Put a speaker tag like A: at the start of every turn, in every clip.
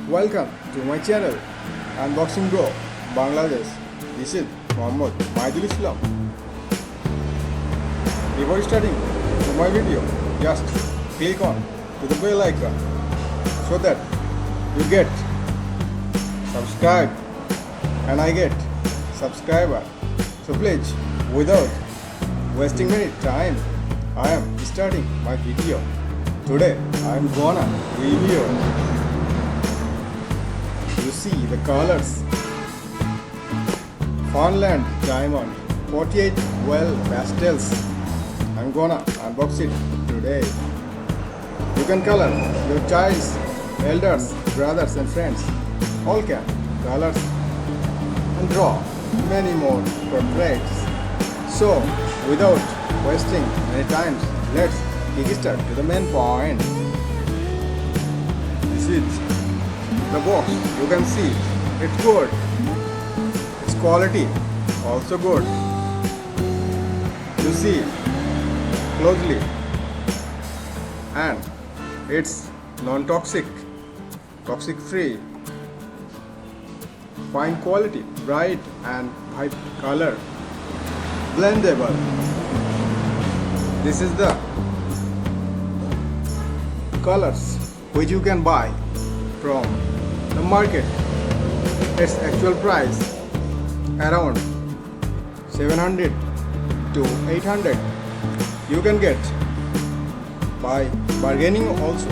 A: Welcome to my channel Unboxing Bro Bangladesh. This is Mohammad Maidul Islam. Before starting to my video, just click on to the bell icon so that you get subscribe and I get subscriber. So please, without wasting any time, I am starting my video. Today I am gonna review. You see the colors. Funland Diamond 48 Oil Pastels. I'm gonna unbox it today. You can color your child's elders, brothers and friends. All can colors and draw many more portraits. So without wasting any time, let's kickstart to the main point. This is the box. You can see it's good. Its quality also good. You see closely, and it's non-toxic, toxic free, fine quality, bright and bright color, blendable. This is the colors which you can buy from the market. Its actual price around 700 to 800. You can get by bargaining also.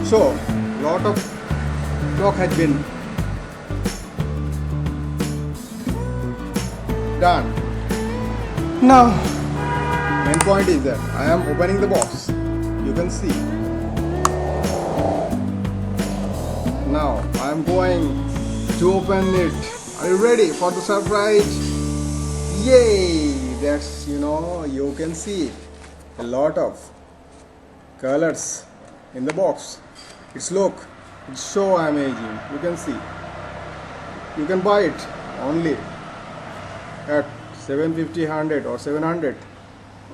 A: So lot of talk has been done. Now main point is that I am opening the box. You can see. Now I am going to open it. Are you ready for the surprise? Yay! That's, you can see a lot of colors in the box. It's so amazing. You can see. You can buy it only at 750, 100 or 700.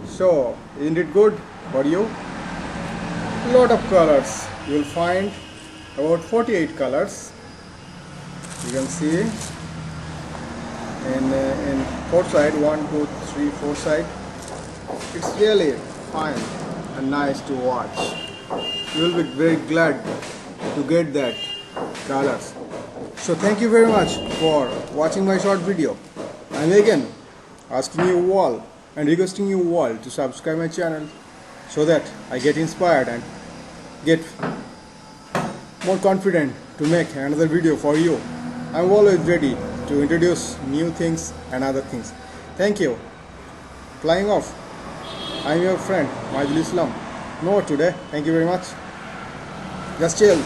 A: So isn't it good for you? A lot of colors. You will find about 48 colors. You can see in fourth side, 1, 2, 3, 4 side. It's really fine and nice to watch. You will be very glad to get that colors. So thank you very much for watching my short video. I'm again asking you all and requesting you all to subscribe my channel so that I get inspired and get more confident to make another video for you. I'm always ready to introduce new things and other things. Thank you. Flying off. I'm your friend Maidul Islam. No today. Thank you very much. Just chill.